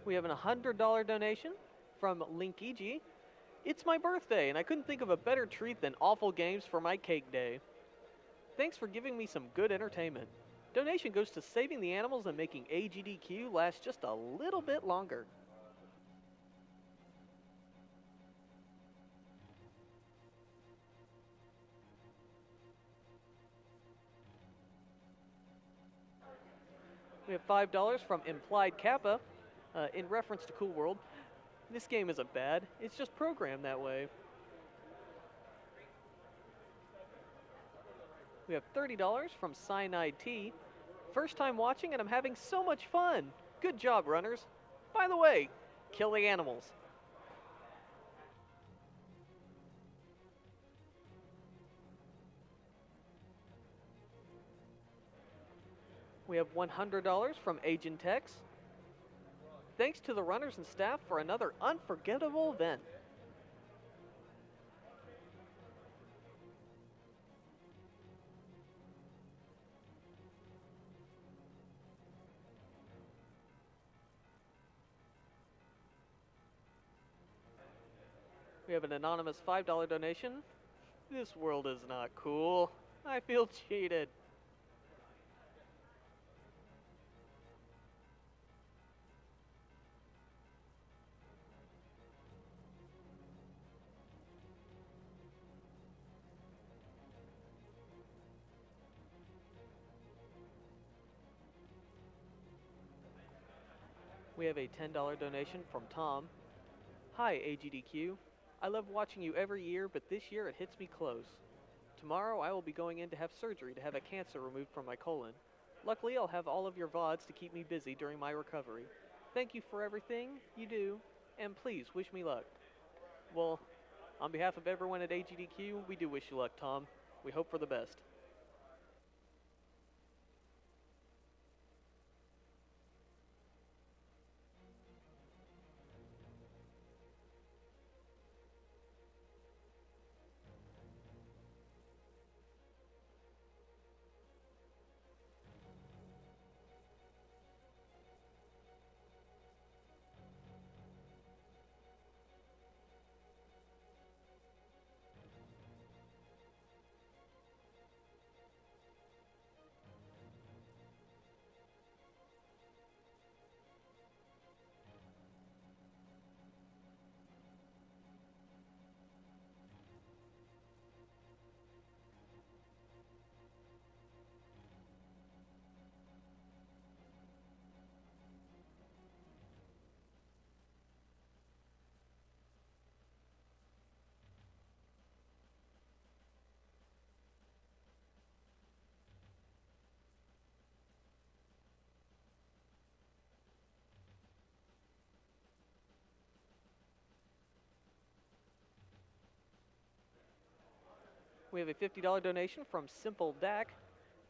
We have an $100 donation from Linkiji. It's my birthday, and I couldn't think of a better treat than awful games for my cake day. Thanks for giving me some good entertainment. Donation goes to saving the animals and making AGDQ last just a little bit longer. We have $5 from Implied Kappa in reference to Cool World. This game isn't bad, it's just programmed that way. We have $30 from Cyanide T. First time watching and I'm having so much fun. Good job, runners. By the way, kill the animals. We have $100 from Agent Tex. Thanks to the runners and staff for another unforgettable event. We have an anonymous $5 donation. This world is not cool. I feel cheated. We have a $10 donation from Tom. Hi, AGDQ. I love watching you every year, but this year it hits me close. Tomorrow I will be going in to have surgery to have a cancer removed from my colon. Luckily, I'll have all of your VODs to keep me busy during my recovery. Thank you for everything you do, and please wish me luck. Well, on behalf of everyone at AGDQ, we do wish you luck, Tom. We hope for the best. We have a $50 donation from Simple Dak.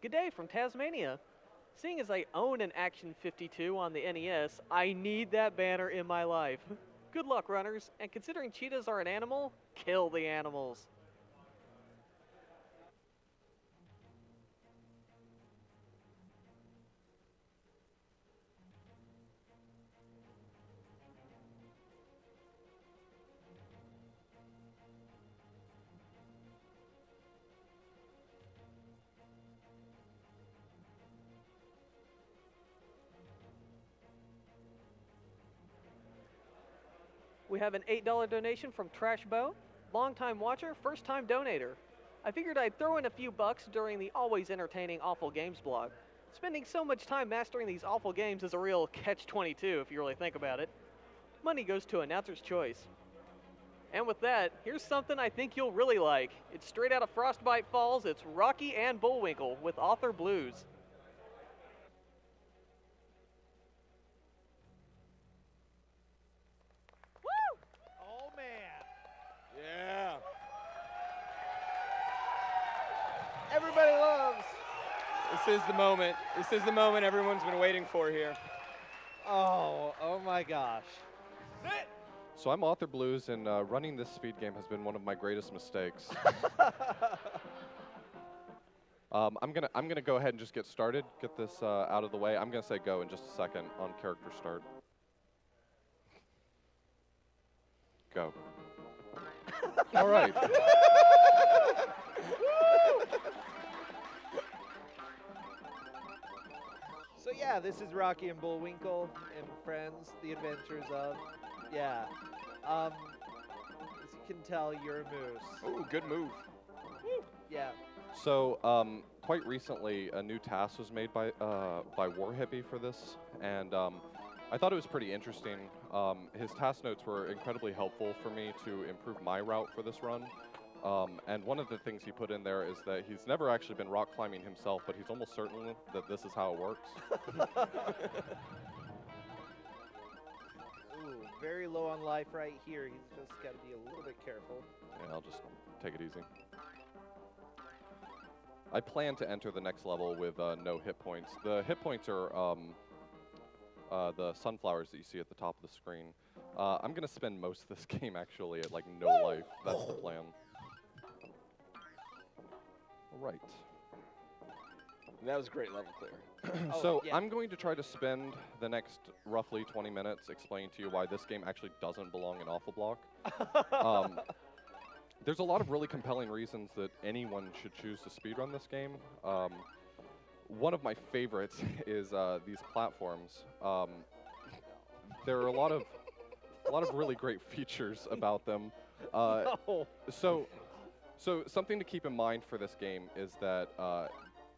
Good day from Tasmania. Seeing as I own an Action 52 on the NES, I need that banner in my life. Good luck, runners, and considering cheetahs are an animal, kill the animals. We have an $8 donation from Trashbo. Longtime watcher, first time donator. I figured I'd throw in a few bucks during the always entertaining Awful Games blog. Spending so much time mastering these awful games is a real catch-22 if you really think about it. Money goes to Announcer's Choice. And with that, here's something I think you'll really like. It's straight out of Frostbite Falls. It's Rocky and Bullwinkle with Author Blues. Oh, man. Yeah. Everybody loves. This is the moment. This is the moment everyone's been waiting for here. Oh my gosh. So I'm Author Blues, and running this speed game has been one of my greatest mistakes. I'm gonna go ahead and just get started, get this out of the way. I'm gonna say go in just a second on character start. Go. All right. So yeah, this is Rocky and Bullwinkle and Friends, The Adventures of. Yeah. As you can tell, you're a moose. Ooh, good move. Yeah. So, quite recently, a new task was made by War Hippie for this, and I thought it was pretty interesting. His task notes were incredibly helpful for me to improve my route for this run. And one of the things he put in there is that he's never actually been rock climbing himself, but he's almost certain that this is how it works. Ooh, very low on life right here. He's just got to be a little bit careful. Yeah, I'll just take it easy. I plan to enter the next level with no hit points. The hit points are the sunflowers that you see at the top of the screen. I'm going to spend most of this game actually at like no life. That's the plan. All right. That was a great level clear. So yeah. I'm going to try to spend the next roughly 20 minutes explaining to you why this game actually doesn't belong in Awful Block. There's a lot of really compelling reasons that anyone should choose to speedrun this game. One of my favorites is these platforms. There are a lot of really great features about them. So something to keep in mind for this game is that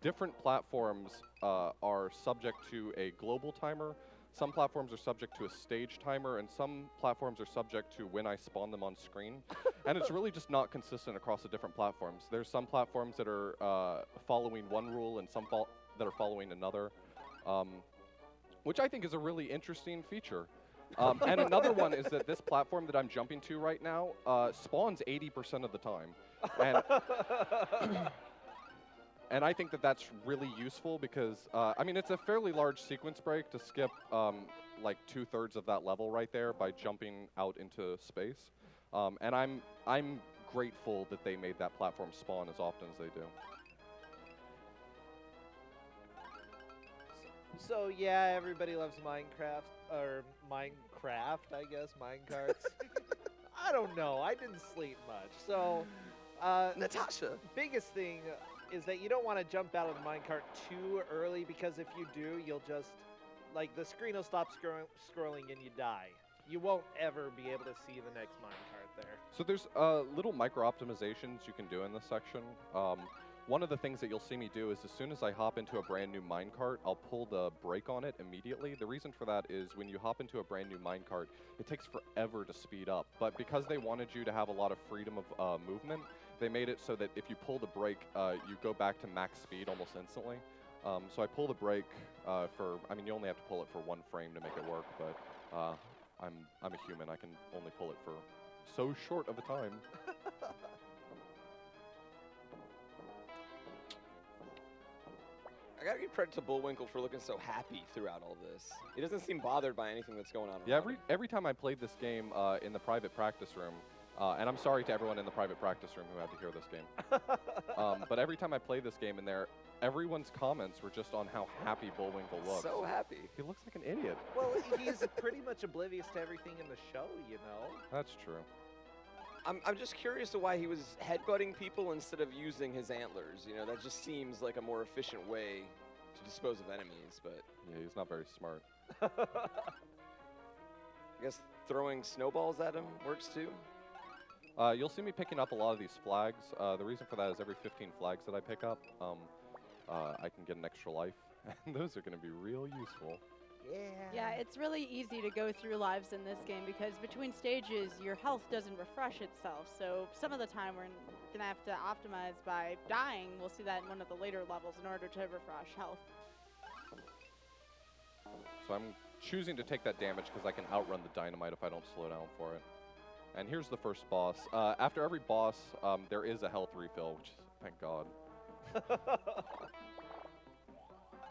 different platforms are subject to a global timer. Some platforms are subject to a stage timer, and some platforms are subject to when I spawn them on screen. And it's really just not consistent across the different platforms. There's some platforms that are following one rule and some that are following another, which I think is a really interesting feature. And another one is that this platform that I'm jumping to right now spawns 80% of the time. And and I think that that's really useful because, I mean, it's a fairly large sequence break to skip like 2/3 of that level right there by jumping out into space. And I'm grateful that they made that platform spawn as often as they do. So yeah, everybody loves Minecraft, or Minecraft, I guess, minecarts. I don't know, I didn't sleep much. So, Natasha. biggest thing is that you don't want to jump out of the minecart too early, because if you do, you'll just, like, the screen will stop scrolling and you die. You won't ever be able to see the next minecart there. So there's little micro optimizations you can do in this section. One of the things that you'll see me do is as soon as I hop into a brand new minecart, I'll pull the brake on it immediately. The reason for that is when you hop into a brand new minecart, it takes forever to speed up. But because they wanted you to have a lot of freedom of movement, they made it so that if you pull the brake, you go back to max speed almost instantly. So I pull the brake I mean, you only have to pull it for 1 frame to make it work, but I'm a human. I can only pull it for so short of a time. I gotta give credit to Bullwinkle for looking so happy throughout all this. He doesn't seem bothered by anything that's going on. Yeah, every time I played this game in the private practice room, and I'm sorry to everyone in the private practice room who had to hear this game, but every time I played this game in there, everyone's comments were just on how happy Bullwinkle looks. So happy. He looks like an idiot. Well, he's pretty much oblivious to everything in the show, you know? That's true. I'm just curious to why he was headbutting people instead of using his antlers. You know, that just seems like a more efficient way to dispose of enemies, but... Yeah, he's not very smart. I guess throwing snowballs at him works too? You'll see me picking up a lot of these flags. The reason for that is every 15 flags that I pick up, I can get an extra life, and those are going to be real useful. Yeah, it's really easy to go through lives in this game because between stages, your health doesn't refresh itself. So some of the time we're going to have to optimize by dying. We'll see that in one of the later levels in order to refresh health. So I'm choosing to take that damage because I can outrun the dynamite if I don't slow down for it. And here's the first boss. After every boss, there is a health refill, which is, thank God.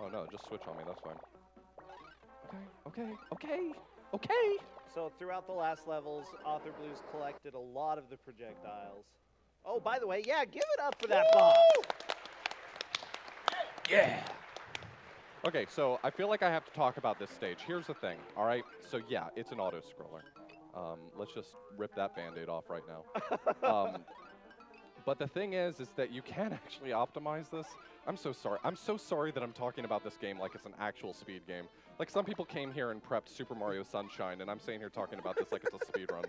Oh no, just switch on me, that's fine. Okay. So throughout the last levels, authorblues collected a lot of the projectiles. Oh, by the way, yeah, give it up for that boss. Yeah! Okay, so I feel like I have to talk about this stage. Here's the thing, all right? So yeah, it's an auto-scroller. Let's just rip that Band-Aid off right now. But the thing is that you can actually optimize this. I'm so sorry. I'm so sorry that I'm talking about this game like it's an actual speed game. Like some people came here and prepped Super Mario Sunshine, and I'm sitting here talking about this like it's a speed run.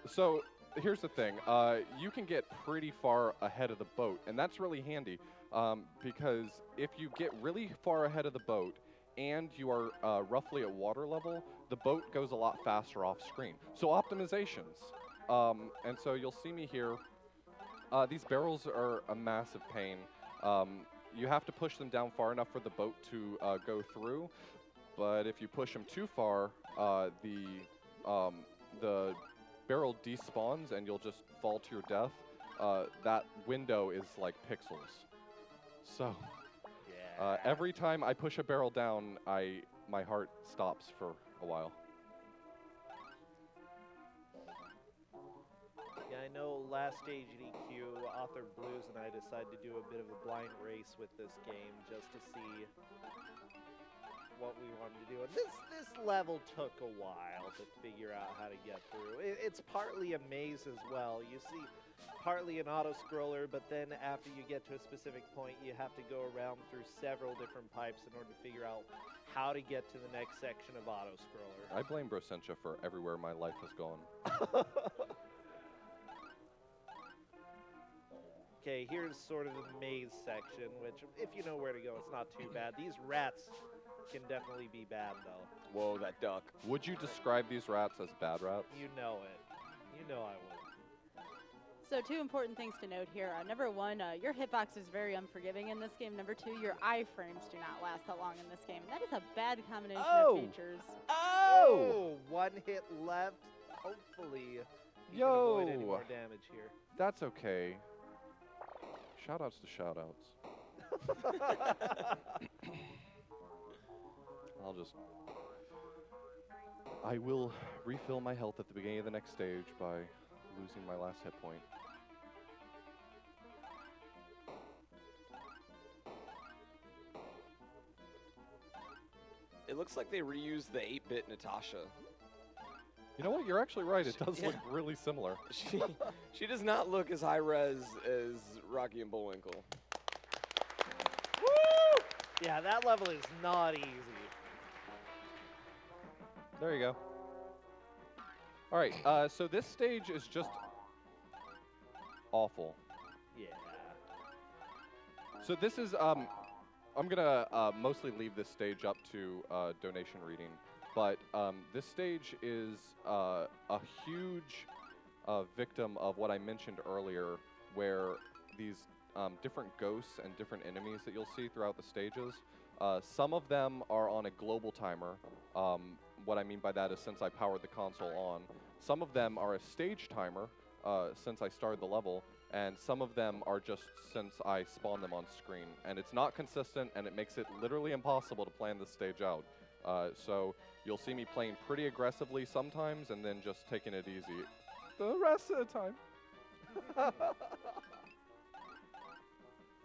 So here's the thing. You can get pretty far ahead of the boat, and that's really handy because if you get really far ahead of the boat and you are roughly at water level, the boat goes a lot faster off screen. So optimizations. And so you'll see me here. These barrels are a massive pain. You have to push them down far enough for the boat to go through. But if you push them too far, the barrel despawns and you'll just fall to your death. That window is like pixels. So every time I push a barrel down, my heart stops for a while. Yeah, I know last AGDQ, authorblues and I decided to do a bit of a blind race with this game just to see what we wanted to do. And this level took a while to figure out how to get through. It's partly a maze as well. You see partly an auto-scroller, but then after you get to a specific point, you have to go around through several different pipes in order to figure out how to get to the next section of auto-scroller. I blame Brosentia for everywhere my life has gone. Okay, here's sort of the maze section, which, if you know where to go, it's not too bad. These rats can definitely be bad, though. Whoa, that duck. Would you describe these rats as bad rats? You know it. You know I would. So 2 important things to note here. Number 1, your hitbox is very unforgiving in this game. Number 2, your iframes do not last that long in this game. And that is a bad combination of features. Oh! 1 hit left. Hopefully, you can avoid any more damage here. That's okay. Shoutouts to shoutouts. I will refill my health at the beginning of the next stage by losing my last hit point. It looks like they reused the 8-bit Natasha. You know what? You're actually right. It does look really similar. She does not look as high-res as Rocky and Bullwinkle. Woo! Yeah, that level is not easy. There you go. All right, so this stage is just awful. Yeah. So this is, I'm gonna mostly leave this stage up to donation reading, but this stage is a huge victim of what I mentioned earlier, where these different ghosts and different enemies that you'll see throughout the stages, some of them are on a global timer. What I mean by that is since I powered the console on. Some of them are a stage timer since I started the level, and some of them are just since I spawned them on screen. And it's not consistent, and it makes it literally impossible to plan this stage out. So you'll see me playing pretty aggressively sometimes, and then just taking it easy the rest of the time.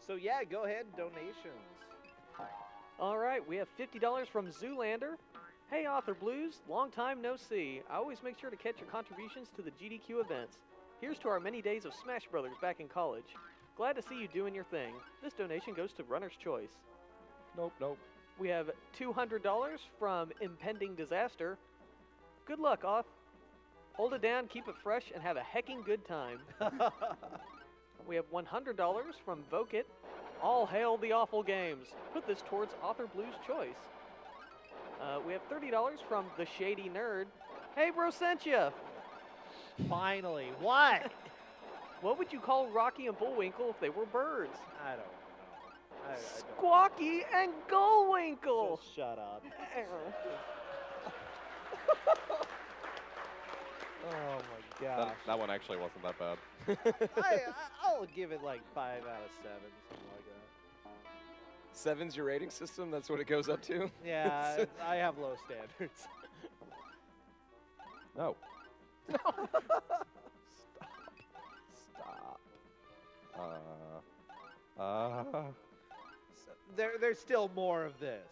So yeah, go ahead, donations. All right, we have $50 from Zoolander. Hey, authorblues, long time no see. I always make sure to catch your contributions to the GDQ events. Here's to our many days of Smash Brothers back in college. Glad to see you doing your thing. This donation goes to Runner's Choice. Nope. We have $200 from Impending Disaster. Good luck, Auth. Hold it down, keep it fresh, and have a hecking good time. We have $100 from Voke It. All hail the awful games. Put this towards authorblues' choice. We have $30 from The Shady Nerd. Hey, Brosentia! Finally, what? What would you call Rocky and Bullwinkle if they were birds? I don't know. I don't. Squawky and Gullwinkle! Just shut up. Oh my gosh. That one actually wasn't that bad. I'll give it like 5 out of 7, something like that. 7's your rating system? That's what it goes up to? Yeah, I have low standards. No. Stop. So there's still more of this.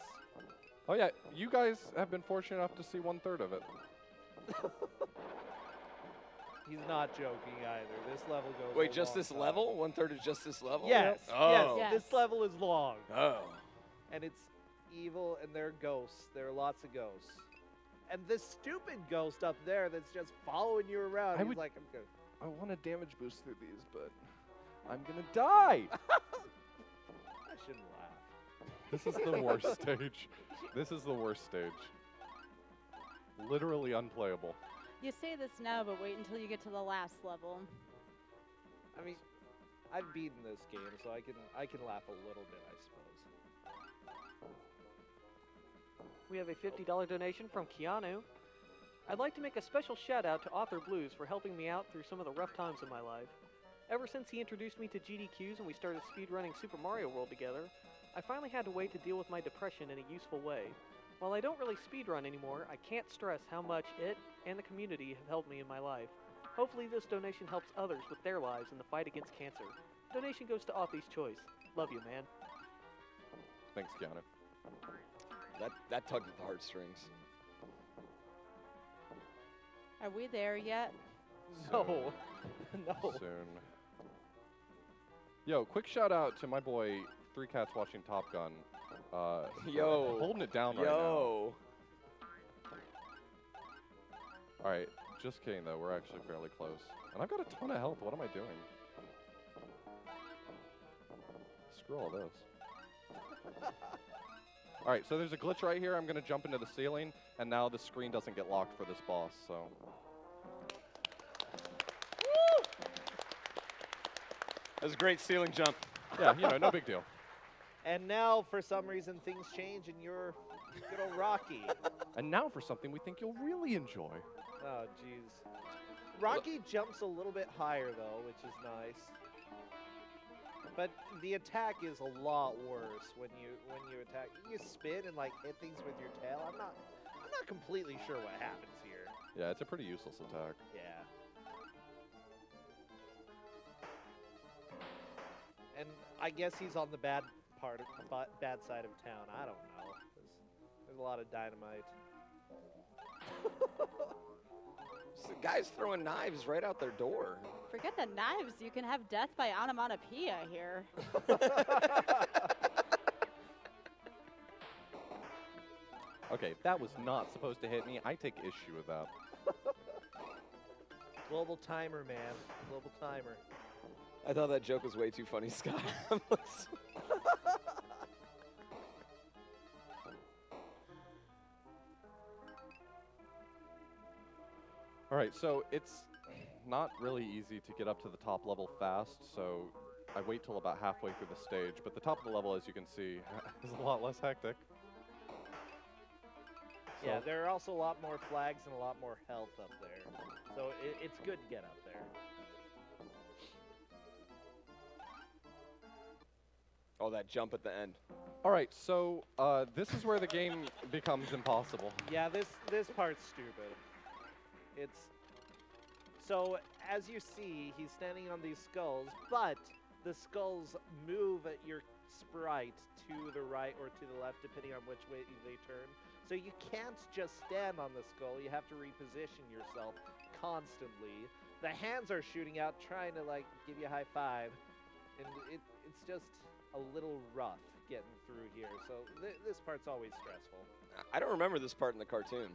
Oh yeah, you guys have been fortunate enough to see 1/3 of it. He's not joking either. This level goes. Wait, a just long this time. level? 1/3 of just this level? Yes. Oh. Yes. Yes. This level is long, Oh. and it's evil, and there are ghosts. There are lots of ghosts, and this stupid ghost up there that's just following you around. He's like, I'm good. I want to damage boost through these, but I'm gonna die. I shouldn't laugh. This is the worst stage. This is the worst stage. Literally unplayable. You say this now, but wait until you get to the last level. I mean, I've beaten this game, so I can laugh a little bit, I suppose. We have a $50 donation from Keanu. I'd like to make a special shout out to authorblues for helping me out through some of the rough times in my life. Ever since he introduced me to GDQs and we started speedrunning Super Mario World together, I finally had a way to deal with my depression in a useful way. While I don't really speedrun anymore, I can't stress how much it and the community have helped me in my life. Hopefully this donation helps others with their lives in the fight against cancer. Donation goes to Authy's Choice. Love you, man. Thanks, Keanu. That tugged at the heartstrings. Are we there yet? No. No. Soon. Yo, quick shout out to my boy, Three Cats Watching Top Gun. Yo. Holding it down right now. Yo. All right, just kidding though. We're actually fairly close. And I've got a ton of health. What am I doing? Screw all this. All right, so there's a glitch right here. I'm going to jump into the ceiling, and now the screen doesn't get locked for this boss, so. That was a great ceiling jump. Yeah, you know, no big deal. And now, for some reason, things change, and you're good old Rocky. And now for something we think you'll really enjoy. Oh, jeez. Rocky jumps a little bit higher, though, which is nice. But the attack is a lot worse when you attack. You spin and like hit things with your tail. I'm not completely sure what happens here. Yeah, it's a pretty useless attack. Yeah. And I guess he's on the bad side of town. I don't know. There's a lot of dynamite. The guy's throwing knives right out their door. Forget the knives. You can have death by onomatopoeia here. Okay, that was not supposed to hit me. I take issue with that. Global timer, man. Global timer. I thought that joke was way too funny, Scott. All right, so it's not really easy to get up to the top level fast, so I wait till about halfway through the stage. But the top of the level, as you can see, is a lot less hectic. Yeah, So- there are also a lot more flags and a lot more health up there. So it's good to get up there. Oh, that jump at the end. All right, so this is where the game becomes impossible. Yeah, this part's stupid. It's so as you see, he's standing on these skulls, but the skulls move your sprite to the right or to the left, depending on which way they turn. So you can't just stand on the skull. You have to reposition yourself constantly. The hands are shooting out, trying to like give you a high five, and it's just a little rough getting through here. So this part's always stressful. I don't remember this part in the cartoon.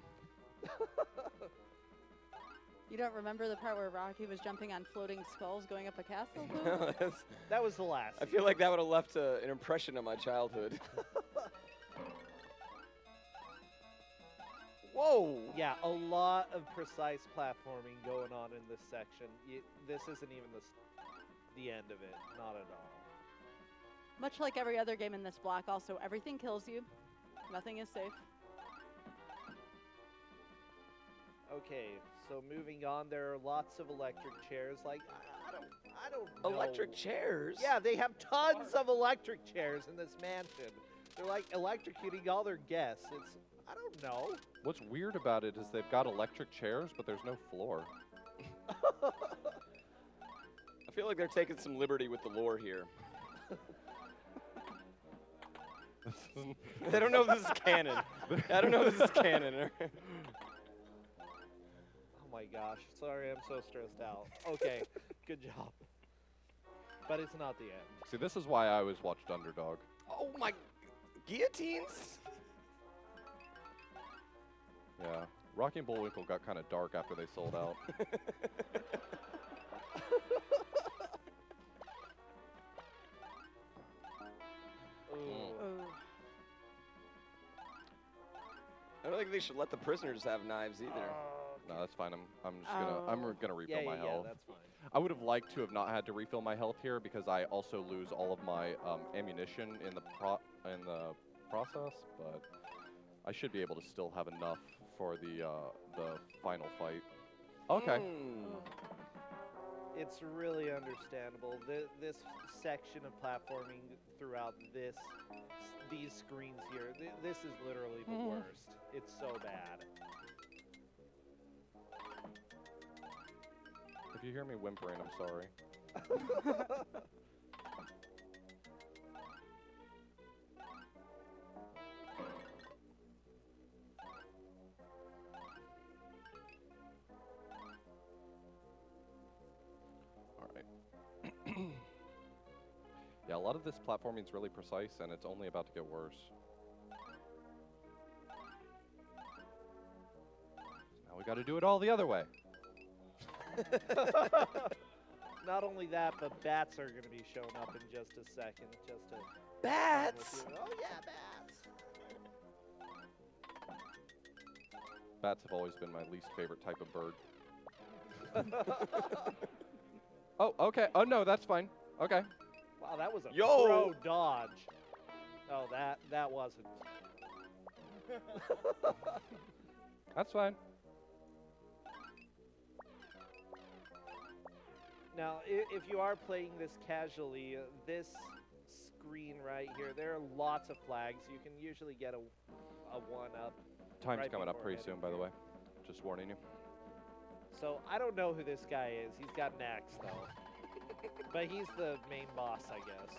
You don't remember the part where Rocky was jumping on floating skulls going up a castle? Boo? That was the last. I feel like that would have left an impression of my childhood. Whoa! Yeah, a lot of precise platforming going on in this section. This isn't even the end of it. Not at all. Much like every other game in this block, also, everything kills you. Nothing is safe. Okay, so moving on, there are lots of electric chairs. Like, I don't know. Electric chairs? Yeah, they have tons of electric chairs in this mansion. They're like electrocuting all their guests. I don't know. What's weird about it is they've got electric chairs, but there's no floor. I feel like they're taking some liberty with the lore here. This isn't- I don't know if this is canon. I don't know if this is canon. Oh my gosh. Sorry, I'm so stressed out. Okay, good job. But it's not the end. See, this is why I always watched Underdog. Oh my, guillotines? Yeah. Rocky and Bullwinkle got kind of dark after they sold out. Ooh. I don't think they should let the prisoners have knives either. No, that's fine. I'm just gonna refill my yeah, health. that's fine. I would have liked to have not had to refill my health here because I also lose all of my ammunition in the process, but I should be able to still have enough for the final fight. Okay. It's really understandable. This section of platforming throughout these screens here, this is literally the worst. It's so bad. If you hear me whimpering, I'm sorry. All right. Yeah, a lot of this platforming is really precise, and it's only about to get worse. Now we got to do it all the other way. Not only that, but bats are going to be showing up in just a second. Just to Bats! Oh yeah, bats! Bats have always been my least favorite type of bird. Oh, okay. Oh, no, that's fine. Okay. Wow, that was a Yo! pro dodge. Oh, that wasn't. That's fine. Now, if you are playing this casually, this screen right here, there are lots of flags. You can usually get a one-up. Time's Right coming up before pretty heading soon, by the here. way. Just warning you. So I don't know who this guy is. He's got an axe, though. But he's the main boss, I guess.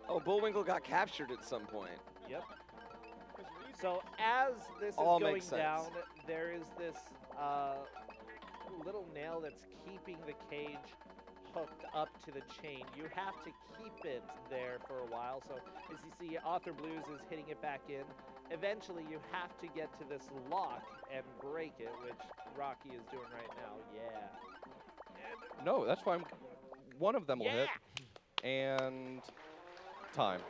Oh, Bullwinkle got captured at some point. Yep. So as this is All going makes sense. down, there is this little nail that's keeping the cage hooked up to the chain. You have to keep it there for a while. So as you see, authorblues is hitting it back in. Eventually, you have to get to this lock and break it, which Rocky is doing right now. Yeah. No, that's fine. One of them will Yeah. hit. And time.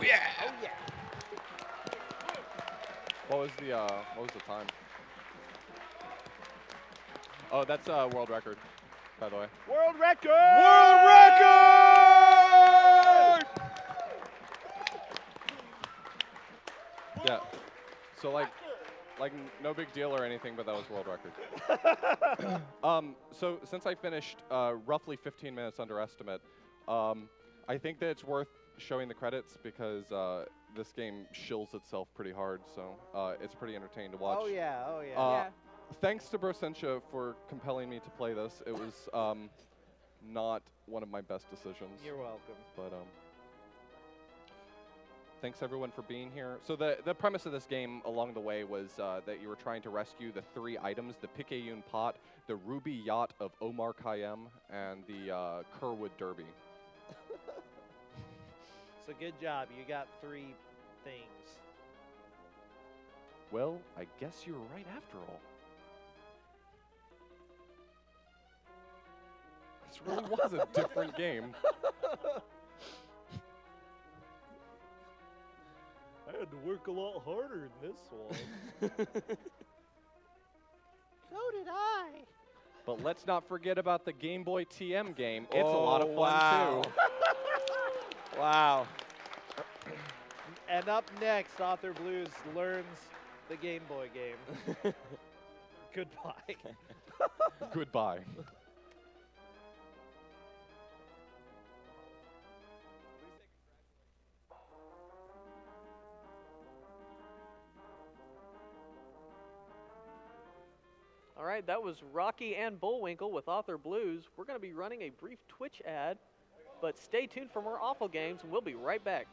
Yeah! Oh yeah. What was the time? Oh, that's world record, by the way. World record! World record! Yeah. So like no big deal or anything, but that was world record. So since I finished roughly 15 minutes under estimate, I think that it's worth showing the credits because this game shills itself pretty hard, so it's pretty entertaining to watch. Oh yeah, oh yeah. Uh, Thanks to Brosentia for compelling me to play this. It was not one of my best decisions. You're welcome. But thanks everyone for being here. So the premise of this game along the way was that you were trying to rescue the 3 items: the Picayune pot, the Ruby yacht of Omar Khayyam, and the Kerwood Derby. So good job. You got 3 things. Well, I guess you were right after all. This really was a different game. I had to work a lot harder in this one. So did I. But let's not forget about the Game Boy TM game. It's a lot of fun wow. too. Wow. And up next, authorblues learns the Game Boy game. Goodbye. Goodbye. All right, that was Rocky and Bullwinkle with Author Blues. We're going to be running a brief Twitch ad, but stay tuned for more Awful Games, and we'll be right back.